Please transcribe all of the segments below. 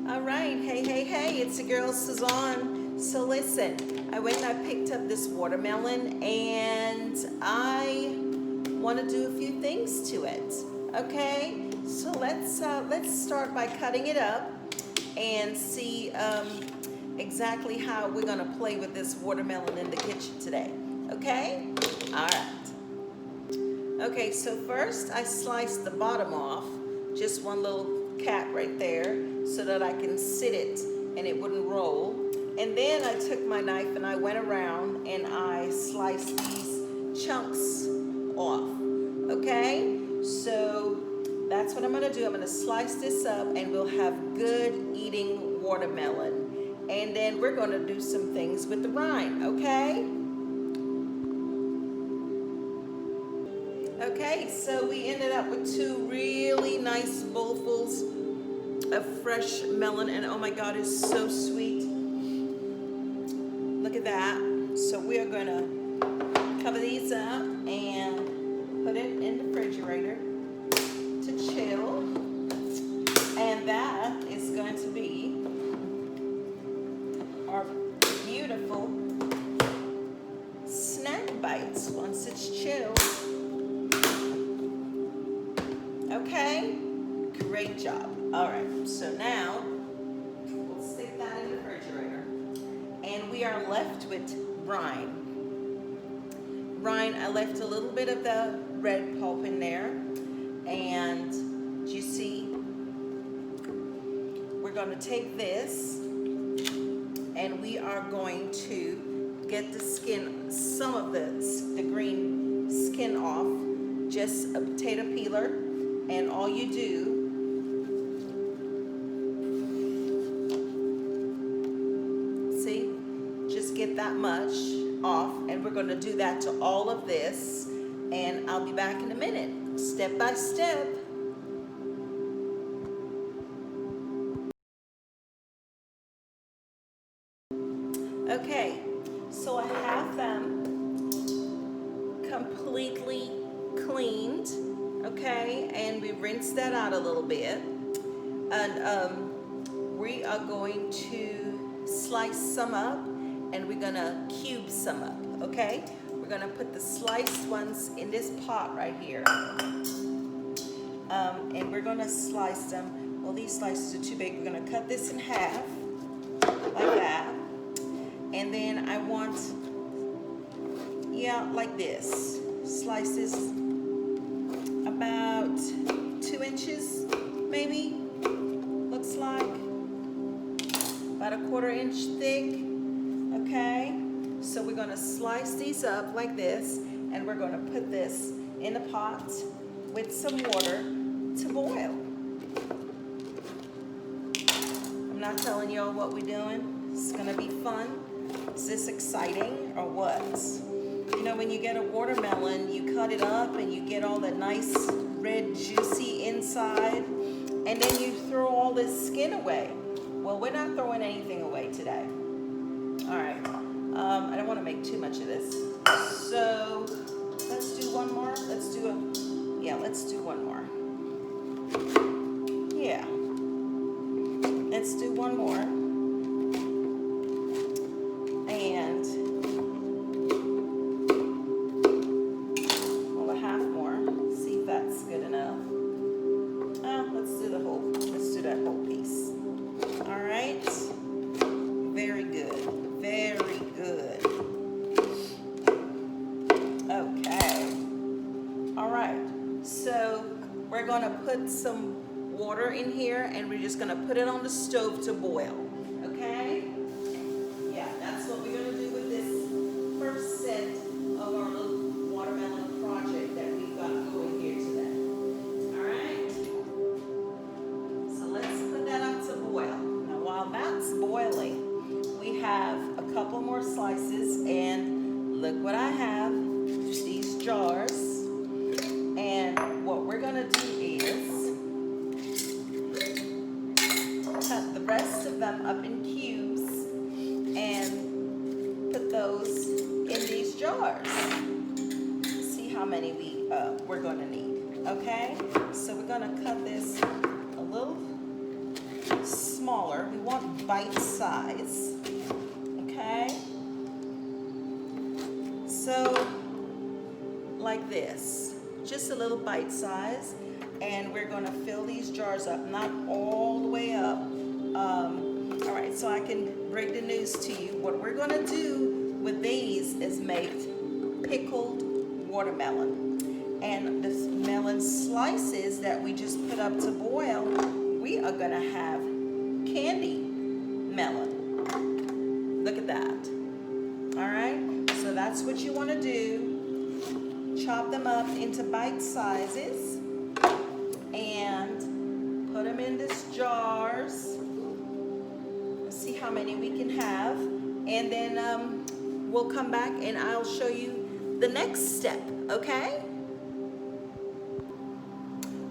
All right, hey, it's your girl Suzanne. So listen, I went and I picked up this watermelon and I want to do a few things to it. Okay, so let's start by cutting it up and see exactly how we're gonna play with this watermelon in the kitchen today. Okay, all right. Okay, so first I sliced the bottom off, just one little cap right there, so that I can sit it and it wouldn't roll. And then I took my knife and I went around and I sliced these chunks off. Okay, so that's what I'm gonna do. I'm gonna slice this up and we'll have good eating watermelon. And then we're gonna do some things with the rind, okay? Okay, so we ended up with two really nice bowlfuls of fresh melon, and oh my God, it's so sweet. Look at that. So we are gonna cover these up and put it in the refrigerator to chill. And that is going to be our beautiful snack bites once it's chilled. Okay, great job. All right, so now we'll stick that in the refrigerator. And we are left with rind. Rind, I left a little bit of the red pulp in there. And do you see? We're going to take this and we are going to get the skin, some of the green skin off. Just a potato peeler. And all you do get that much off, and we're going to do that to all of this, and I'll be back in a minute, step by step. Okay, so I have them completely cleaned, okay, and we rinsed that out a little bit, and we are going to slice some up. And we're gonna cube some up, okay? We're gonna put the sliced ones in this pot right here. And we're gonna slice them. Well, these slices are too big. We're gonna cut this in half, like that. And then I want, yeah, like this. Slices about 2 inches, maybe, looks like. About a 1/4 inch thick. Okay, so we're going to slice these up like this, and we're going to put this in a pot with some water to boil. I'm not telling y'all what we're doing. It's going to be fun. Is this exciting or what? You know, when you get a watermelon, you cut it up and you get all that nice red juicy inside, and then you throw all this skin away. Well, we're not throwing anything away today. All right, I don't want to make too much of this. So let's do one more. Let's do one more. Yeah, let's do one more. And, well, a half more. See if that's good enough. Let's do that whole piece. All right, very good. Very good. Okay. All right. So we're going to put some water in here and we're just going to put it on the stove to boil. Okay? Yeah, that's what we're going to do with this first set of our little watermelon project that we've got going here today. All right? So let's put that up to boil. Now while that's boiling, we have a couple more slices, and look what I have, these jars. And what we're gonna do is cut the rest of them up in cubes and put those in these jars. See how many we're gonna need, okay? So we're gonna cut this a little smaller want bite size, okay? So, like this, just a little bite size, and we're gonna fill these jars up, not all the way up. All right, so I can break the news to you. What we're gonna do with these is make pickled watermelon. And the melon slices that we just put up to boil, we are gonna have candy melon. Look at that. All right, so that's what you wanna do. Chop them up into bite sizes and put them in these jars. Let's see how many we can have. And then we'll come back and I'll show you the next step, okay?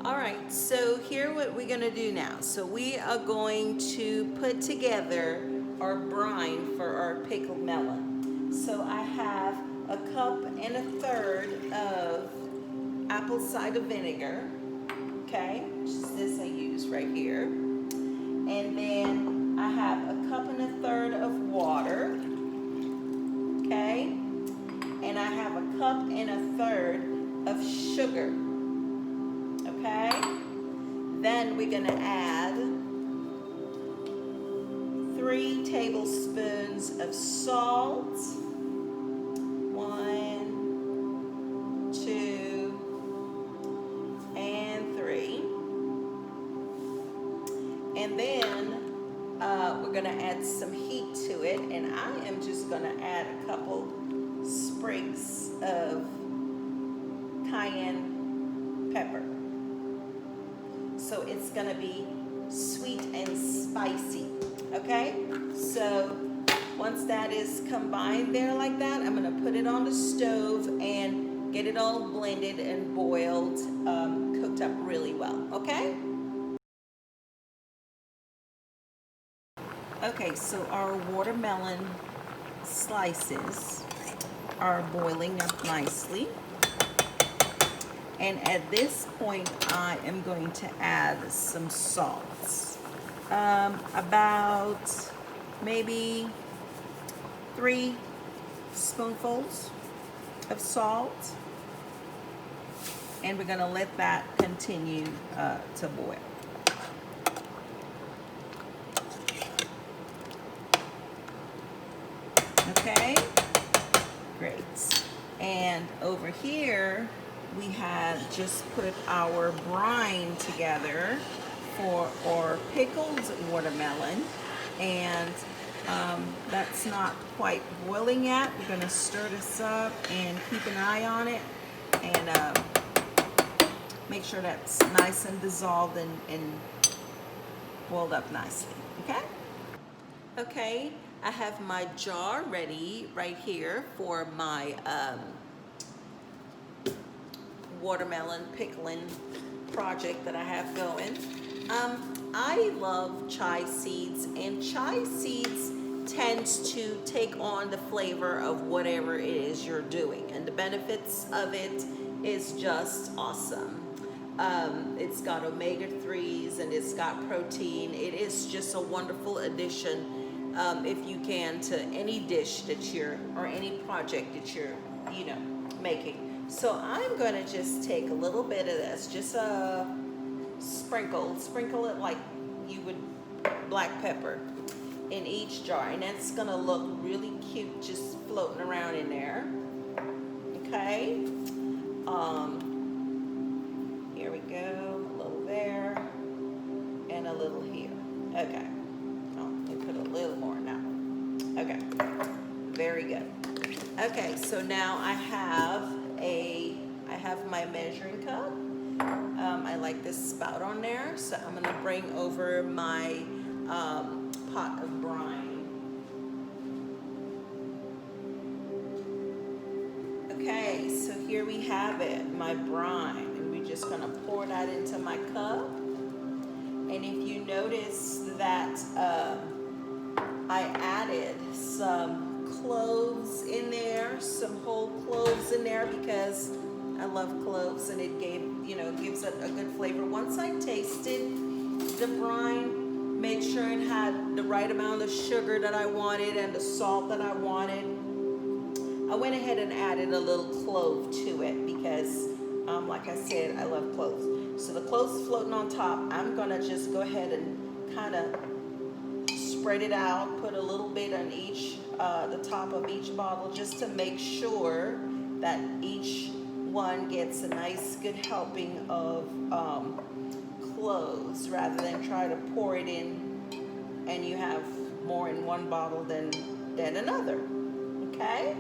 All right, so here what we're gonna do now. So we are going to put together our brine for our pickled melon. So I have 1.3 cups of apple cider vinegar, okay, which is this I use right here. And then I have 1.3 cups of water, okay, and I have 1.3 cups of sugar, okay. Then we're gonna add 3 tablespoons of salt. 1, 2, and 3. And then we're gonna add some heat to it, and I am just gonna add a couple sprigs of cayenne pepper. So it's gonna be sweet and spicy, okay? So once that is combined there like that, I'm gonna put it on the stove and get it all blended and boiled, cooked up really well, okay? Okay, so our watermelon slices are boiling up nicely. And at this point, I am going to add some salt. About maybe 3 spoonfuls of salt. And we're gonna let that continue to boil. Okay, great. And over here, we have just put our brine together for our pickled watermelon, and that's not quite boiling yet. We're gonna stir this up and keep an eye on it, and make sure that's nice and dissolved and boiled up nicely, okay? Okay, I have my jar ready right here for my watermelon pickling project that I have going. I love chai seeds, and chai seeds tends to take on the flavor of whatever it is you're doing, and the benefits of it is just awesome. It's got omega-3s and it's got protein. It is just a wonderful addition, if you can, to any dish that you're, or any project that you're, making. So I'm gonna just take a little bit of this, just a sprinkle it like you would black pepper in each jar, and that's gonna look really cute just floating around in there. Okay, here we go, a little there and a little here. Okay, let me put a little more now. Okay, very good. Okay, so now I have my measuring cup. I like this spout on there, so I'm gonna bring over my pot of brine. Okay, so here we have it, my brine, and we're just gonna pour that into my cup. And if you notice that I added some cloves in there, some whole cloves in there, because I love cloves, and it gives it a good flavor. Once I tasted the brine, Made sure it had the right amount of sugar that I wanted and the salt that I wanted. I went ahead and added a little clove to it because, like I said, I love cloves. So the cloves floating on top, I'm gonna just go ahead and kind of spread it out, put a little bit on each, the top of each bottle, just to make sure that each one gets a nice good helping of cloves, rather than try to pour it in and you have more in one bottle than another. Okay?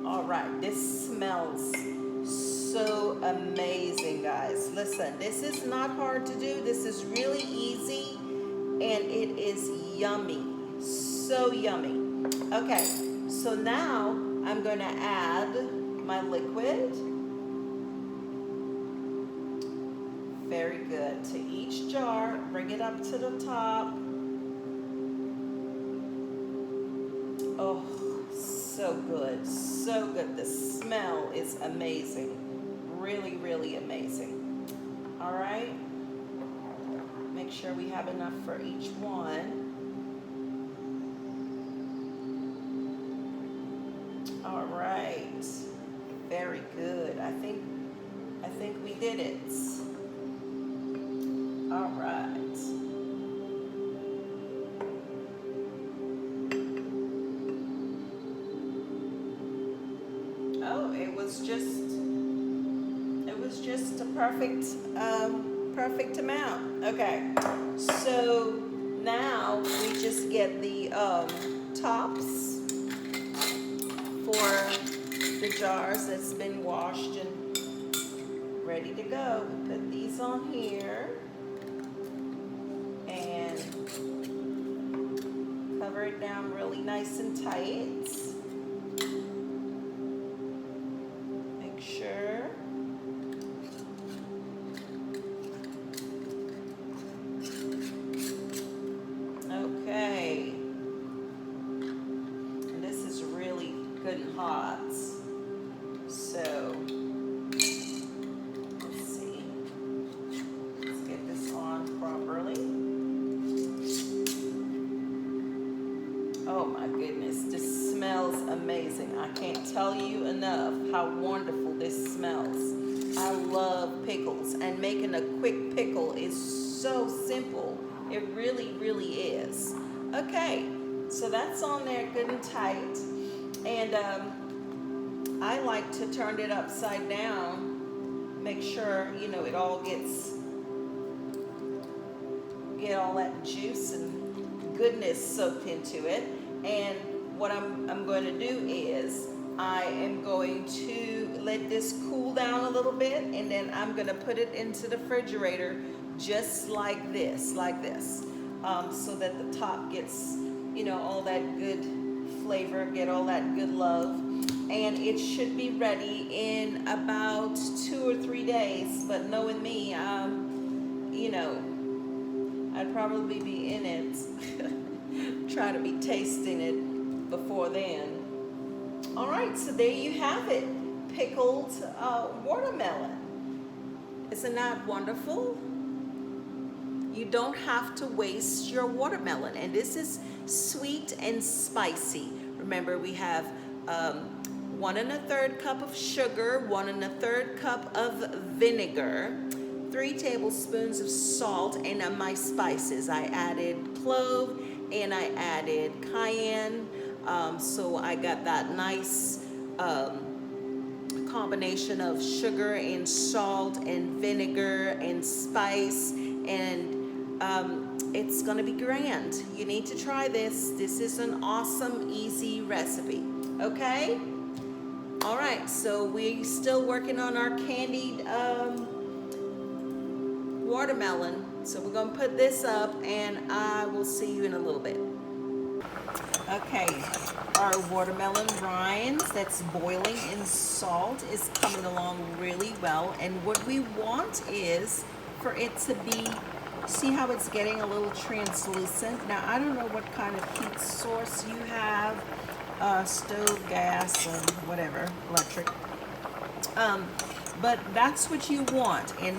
All right, this smells so amazing, guys. Listen, this is not hard to do. This is really easy, and it is yummy. So yummy. Okay, so now I'm going to add my liquid. Very good. To each jar, bring it up to the top. Oh, so good, so good. The smell is amazing. Really, really amazing. All right. Make sure we have enough for each one. All right. Very good. I think we did it. All right. Oh, it was just a perfect amount. Okay, so now we just get the tops for the jars that's been washed and ready to go. We put these on here and cover it down really nice and tight. Make sure. Okay. And this is really good and hot. So let's see. Let's get this on properly. Oh my goodness, this smells amazing. I can't tell you enough how wonderful this smells. I love pickles, and making a quick pickle is so simple. It really, really is. Okay, so that's on there good and tight. And I like to turn it upside down, make sure, you know, it all get all that juice and goodness soaked into it. And what I'm going to do is I am going to let this cool down a little bit, and then I'm going to put it into the refrigerator just like this, so that the top gets, you know, all that good flavor, get all that good love. And it should be ready in about 2 or 3 days. But knowing me, you know, I'd probably be in it, try to be tasting it before then. All right, so there you have it, pickled watermelon. Isn't that wonderful? You don't have to waste your watermelon, and this is sweet and spicy. Remember, we have 1 1/3 cup of sugar, 1 1/3 cup of vinegar, 3 tablespoons of salt, and my spices. I added clove and I added cayenne, so I got that nice combination of sugar and salt and vinegar and spice, and it's gonna be grand. You need to try this. This is an awesome, easy recipe. Okay? All right, so we're still working on our candied watermelon. So we're gonna put this up, and I will see you in a little bit. Okay, our watermelon rinds that's boiling in salt is coming along really well. And what we want is for it to be, see how it's getting a little translucent? Now, I don't know what kind of heat source you have, stove, gas, or whatever, electric. But that's what you want. In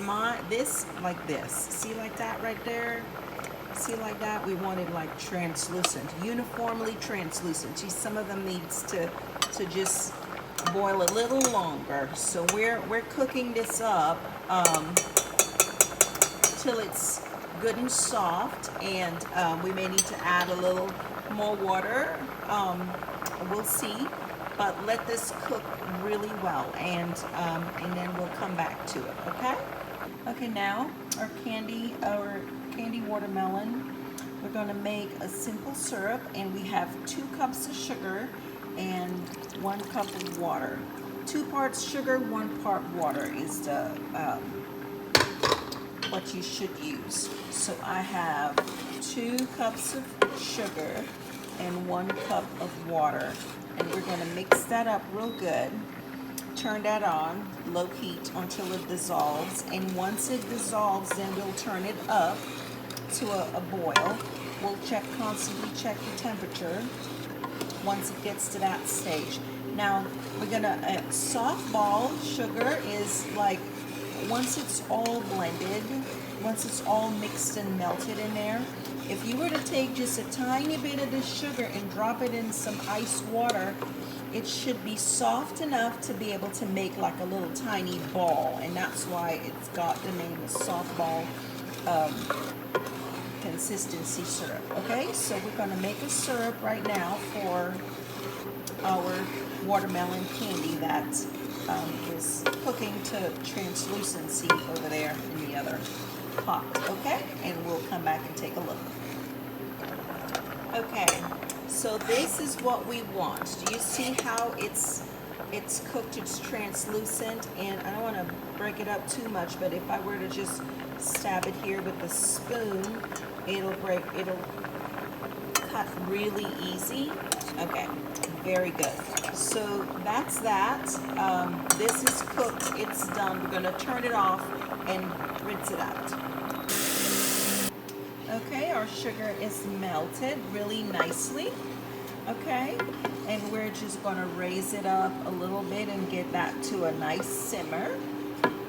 this, like this, see like that right there? See, like that? We want it like translucent, uniformly translucent. See, some of them needs to just boil a little longer. So we're cooking this up till it's good and soft, and we may need to add a little more water. We'll see, but let this cook really well, and then we'll come back to it. Okay. Okay. Now our candy watermelon. We're going to make a simple syrup, and we have 2 cups of sugar and 1 cup of water. 2 parts sugar, 1 part water is the what you should use. So I have 2 cups of sugar and 1 cup of water, and we're going to mix that up real good. Turn that on low heat until it dissolves, and once it dissolves, then we'll turn it up to a boil. We'll constantly check the temperature once it gets to that stage. Now we're gonna softball sugar is like once it's all blended, once it's all mixed and melted in there. If you were to take just a tiny bit of the sugar and drop it in some ice water, it should be soft enough to be able to make like a little tiny ball, and that's why it's got the name of softball consistency syrup. Okay, so we're going to make a syrup right now for our watermelon candy that is cooking to translucency over there in the other pot. Okay, and we'll come back and take a look. Okay, so this is what we want. Do you see how it's cooked? It's translucent, and I don't want to break it up too much, but if I were to just stab it here with a spoon, it'll cut really easy. Okay, very good. So that's that. This is cooked. It's done. We're going to turn it off and rinse it out. Okay, our sugar is melted really nicely. Okay, and we're just going to raise it up a little bit and get that to a nice simmer.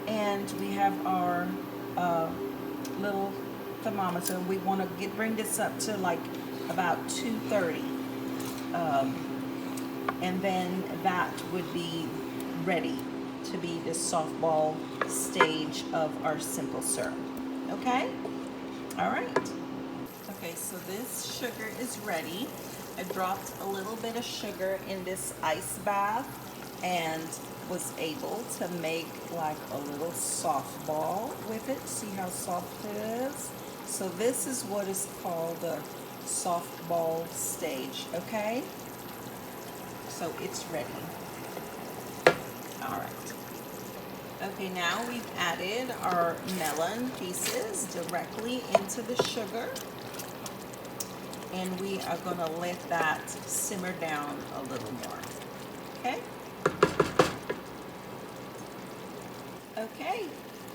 And we have our little thermometer. We want to bring this up to like about 230, and then that would be ready to be the softball stage of our simple syrup. Okay, all right. Okay, so this sugar is ready. I dropped a little bit of sugar in this ice bath and was able to make like a little softball with it. See how soft it is? So this is what is called the softball stage, okay? So it's ready. All right. Okay, now we've added our melon pieces directly into the sugar, and we are going to let that simmer down a little more. Okay? Okay,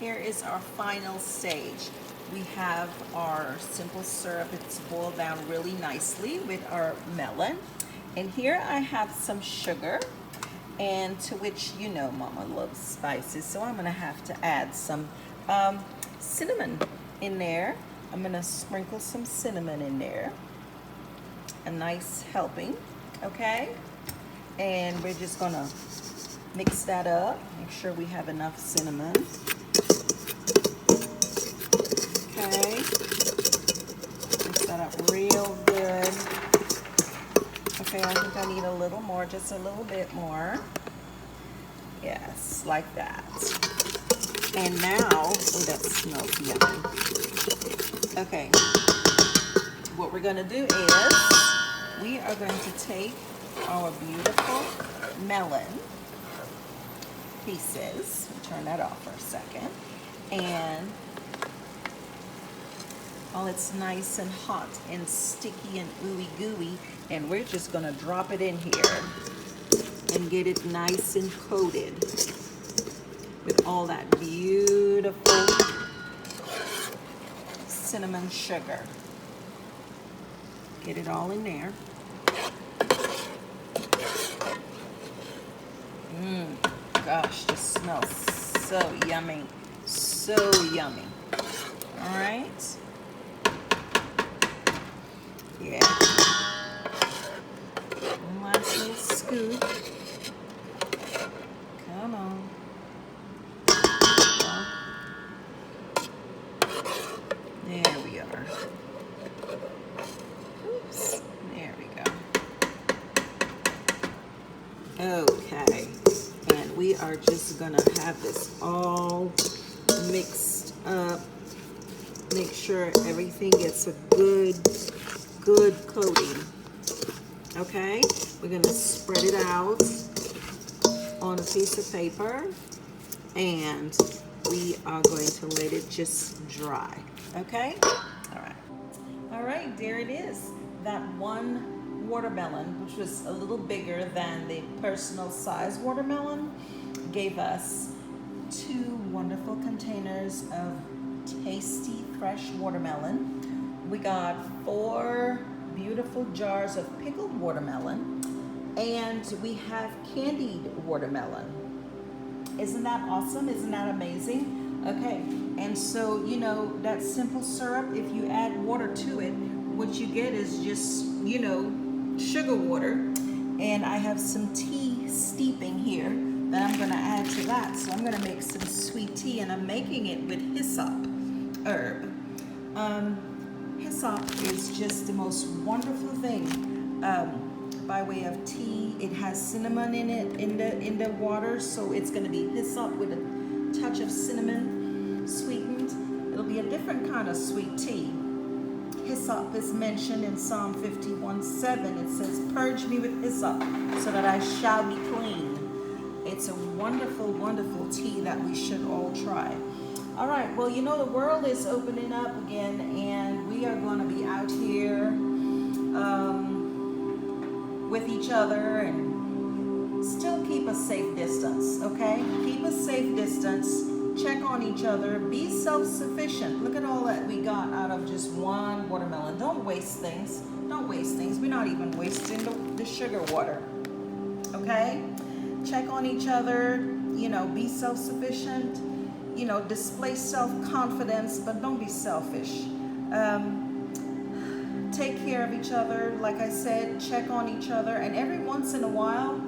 here is our final stage. We have our simple syrup. It's boiled down really nicely with our melon. And here I have some sugar, and to which you know Mama loves spices, so I'm gonna have to add some cinnamon in there. I'm gonna sprinkle some cinnamon in there. A nice helping, okay? And we're just gonna mix that up, make sure we have enough cinnamon. Okay, mix that up real good. Okay, I think I need a little more, just a little bit more. Yes, like that. And now, oh, that smells yummy. Okay, what we're gonna do is, we are going to take our beautiful melon pieces, turn that off for a second, and while it's nice and hot and sticky and ooey gooey, and we're just gonna drop it in here and get it nice and coated with all that beautiful cinnamon sugar. Get it all in there. Gosh, this smells so yummy. So yummy. All right. are just gonna have this all mixed up. Make sure everything gets a good coating. Okay, we're gonna spread it out on a piece of paper, and we are going to let it just dry. Okay, all right, there it is. That one watermelon, which was a little bigger than the personal size watermelon, gave us 2 wonderful containers of tasty fresh watermelon. We got 4 beautiful jars of pickled watermelon, and we have candied watermelon. Isn't that awesome? Isn't that amazing? Okay, and so, you know, that simple syrup, if you add water to it, what you get is just, you know, sugar water. And I have some tea steeping here that I'm gonna add to that. So I'm gonna make some sweet tea, and I'm making it with hyssop herb. Hyssop is just the most wonderful thing by way of tea. It has cinnamon in it, in the water, so it's gonna be hyssop with a touch of cinnamon, sweetened. It'll be a different kind of sweet tea. Hyssop is mentioned in Psalm 51:7. It says, "Purge me with hyssop, so that I shall be clean." It's a wonderful, wonderful tea that we should all try. All right, well, you know, the world is opening up again, and we are going to be out here with each other, and still keep a safe distance, okay? Keep a safe distance. Check on each other. Be self-sufficient. Look at all that we got out of just one watermelon. Don't waste things. Don't waste things. We're not even wasting the sugar water, okay? Check on each other. You know, be self-sufficient. You know, display self-confidence, but don't be selfish. Take care of each other. Like I said, check on each other. And every once in a while,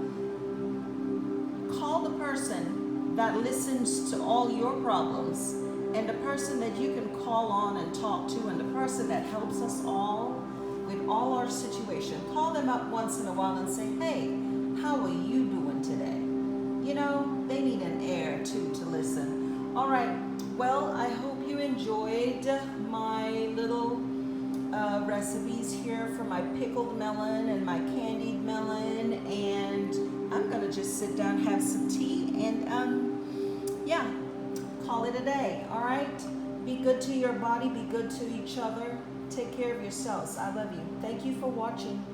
call the person that listens to all your problems, and the person that you can call on and talk to, and the person that helps us all with all our situation. Call them up once in a while and say, "Hey, how are you doing today?" You know, they need an ear too to listen. All right, well, I hope you enjoyed my little recipes here for my pickled melon and my candied melon, and I'm gonna just sit down, have some tea, and yeah, call it a day. All right, be good to your body, be good to each other, take care of yourselves. I love you. Thank you for watching.